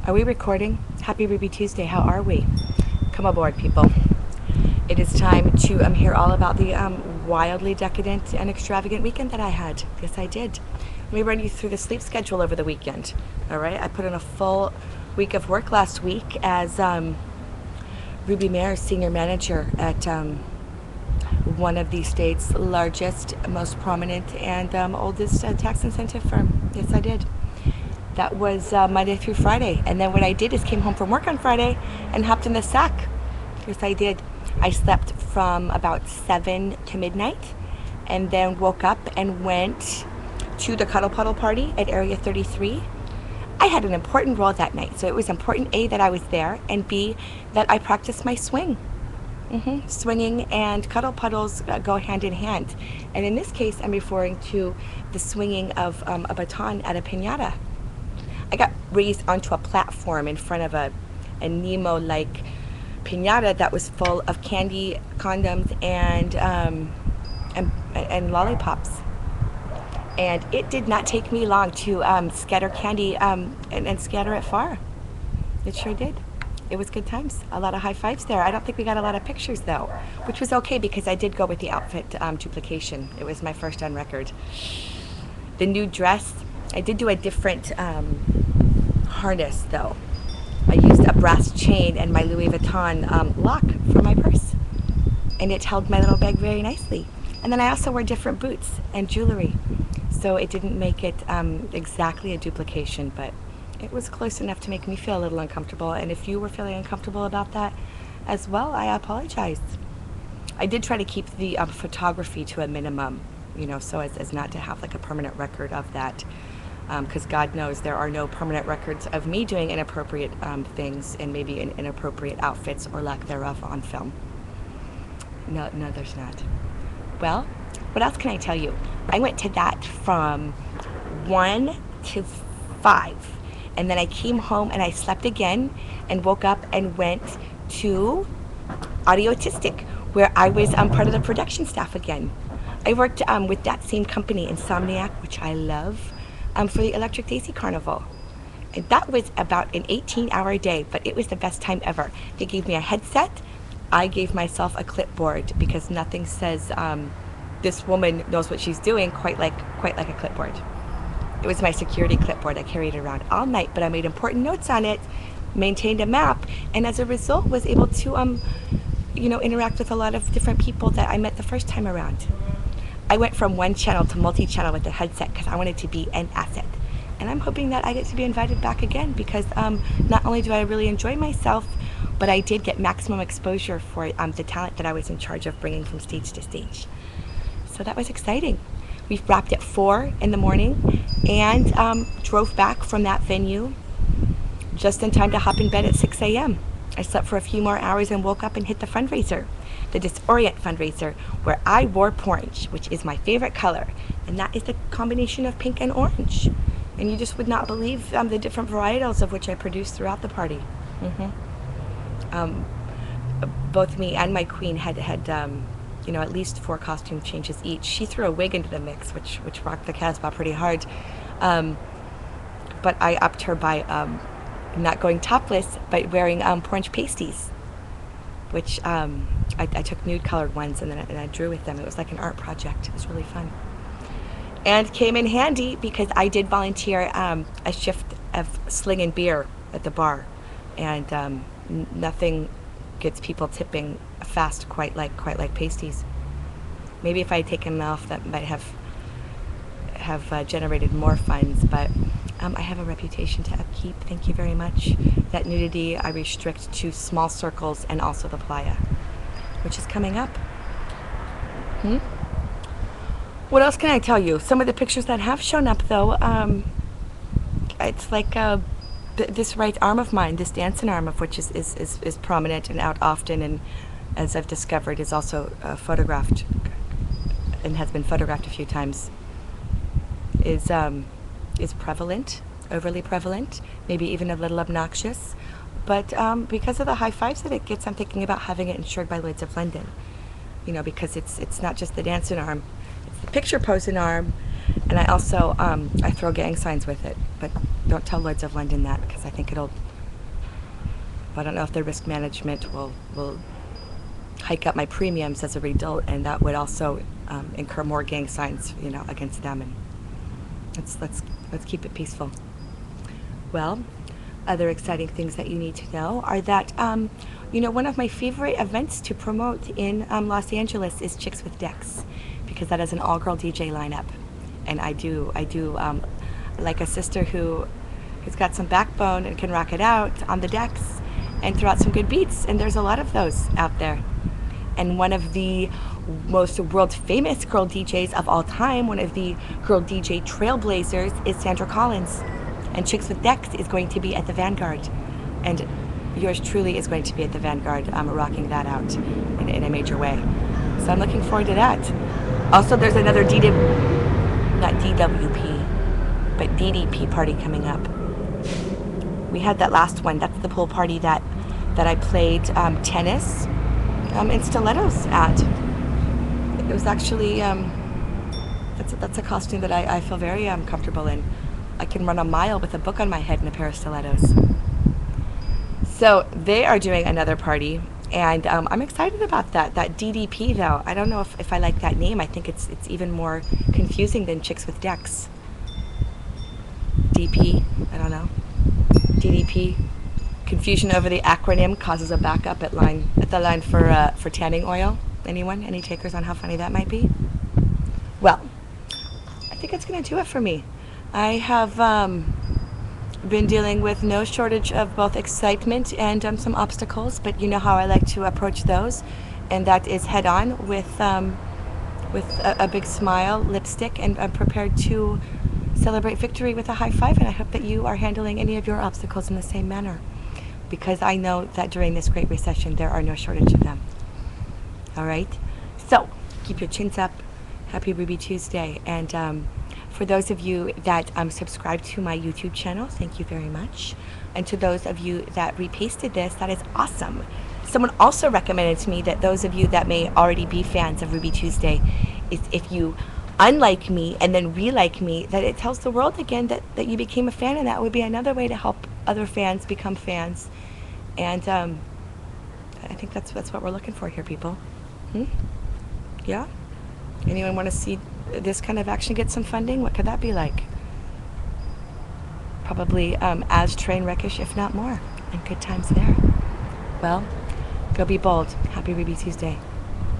Are we recording? Happy Ruby Tuesday. How are we? Come aboard, people. It is time to hear all about the wildly decadent and extravagant weekend that I had. Yes, I did. Let me run you through the sleep schedule over the weekend. All right. I put in a full week of work last week as Ruby Mayor's senior manager at one of the state's largest, most prominent, and oldest tax incentive firm. Yes, I did. That was Monday through Friday. And then what I did is came home from work on Friday and hopped in the sack. Yes, I did. I slept from about 7 to midnight and then woke up and went to the Cuddle Puddle party at Area 33. I had an important role that night. So it was important, A, that I was there, and B, that I practiced my swing. Swinging and cuddle puddles go hand in hand. And in this case, I'm referring to the swinging of a baton at a piñata. I got raised onto a platform in front of a Nemo-like piñata that was full of candy, condoms, and lollipops. And it did not take me long to scatter candy and scatter it far. It sure did. It was good times. A lot of high fives there. I don't think we got a lot of pictures though, which was okay because I did go with the outfit duplication. It was my first on record. The new dress, I did do a different harness though. I used a brass chain and my Louis Vuitton lock for my purse, and it held my little bag very nicely. And then I also wore different boots and jewelry, so it didn't make it exactly a duplication, but it was close enough to make me feel a little uncomfortable. And if you were feeling uncomfortable about that as well, I apologize. I did try to keep the photography to a minimum, so as not to have like a permanent record of that. Because God knows there are no permanent records of me doing inappropriate things and maybe in inappropriate outfits or lack thereof on film. No, there's not. Well, what else can I tell you? I went to that from 1 to 5. And then I came home and I slept again and woke up and went to Audiotistic, where I was part of the production staff again. I worked with that same company, Insomniac, which I love, for the Electric Daisy Carnival. And that was about an 18-hour day, but it was the best time ever. They gave me a headset. I gave myself a clipboard because nothing says this woman knows what she's doing quite like a clipboard. It was my security clipboard. I carried it around all night, but I made important notes on it, maintained a map, and as a result was able to interact with a lot of different people that I met the first time around. I went from one channel to multi-channel with the headset because I wanted to be an asset. And I'm hoping that I get to be invited back again because not only do I really enjoy myself, but I did get maximum exposure for the talent that I was in charge of bringing from stage to stage. So that was exciting. We wrapped at 4 in the morning and drove back from that venue just in time to hop in bed at 6 a.m. I slept for a few more hours and woke up and hit the fundraiser, the Disorient fundraiser, where I wore orange, which is my favorite color. And that is the combination of pink and orange. And you just would not believe the different varietals of which I produced throughout the party. Both me and my queen had at least 4 costume changes each. She threw a wig into the mix, which rocked the Casbah pretty hard. But I upped her by not going topless, but wearing orange pasties, which I took nude colored ones and I drew with them. It was like an art project. It was really fun. And came in handy because I did volunteer a shift of slinging beer at the bar. And nothing gets people tipping fast quite like pasties. Maybe if I had taken them off, that might have generated more funds, but I have a reputation to upkeep. Thank you very much. That nudity I restrict to small circles and also the playa, which is coming up. What else can I tell you? Some of the pictures that have shown up though, it's like this right arm of mine, this dancing arm of which is prominent and out often, and as I've discovered is also photographed and has been photographed a few times, is prevalent, overly prevalent, maybe even a little obnoxious. But because of the high fives that it gets, I'm thinking about having it insured by Lloyd's of London. Because it's not just the dancing arm, it's the picture posing arm, and I also I throw gang signs with it. But don't tell Lloyd's of London that because I think it'll I don't know if the risk management will hike up my premiums as a result, and that would also incur more gang signs, against them. And let's keep it peaceful. Well, other exciting things that you need to know are that one of my favorite events to promote in Los Angeles is Chicks with Decks, because that is an all-girl DJ lineup, and I do like a sister who's got some backbone and can rock it out on the decks and throw out some good beats, and there's a lot of those out there. And one of the most world famous girl DJs of all time, one of the girl DJ trailblazers, is Sandra Collins. And Chicks with Decks is going to be at the Vanguard. And yours truly is going to be at the Vanguard, rocking that out in a major way. So I'm looking forward to that. Also, there's another not DWP, but DDP party coming up. We had that last one. That's the pool party that I played tennis in stilettos at. It was actually, that's a costume that I feel very comfortable in. I can run a mile with a book on my head and a pair of stilettos. So they are doing another party, and I'm excited about that. That DDP, though, I don't know if I like that name. I think it's even more confusing than Chicks with Decks. DP, I don't know. DDP. Confusion over the acronym causes a backup at the line for tanning oil. Anyone? Any takers on how funny that might be? Well, I think it's going to do it for me. I have been dealing with no shortage of both excitement and some obstacles, but you know how I like to approach those, and that is head on with a big smile, lipstick, and I'm prepared to celebrate victory with a high five, and I hope that you are handling any of your obstacles in the same manner, because I know that during this Great Recession there are no shortage of them. All right? So, keep your chins up. Happy Ruby Tuesday. And for those of you that subscribe to my YouTube channel, thank you very much. And to those of you that repasted this, that is awesome. Someone also recommended to me that those of you that may already be fans of Ruby Tuesday, is if you unlike me and then re-like me, that it tells the world again that you became a fan, and that would be another way to help other fans become fans. And I think that's what we're looking for here, people. Yeah? Anyone want to see this kind of action get some funding? What could that be like? Probably as train wreckish, if not more. And good times there. Well, go be bold. Happy Ruby Tuesday.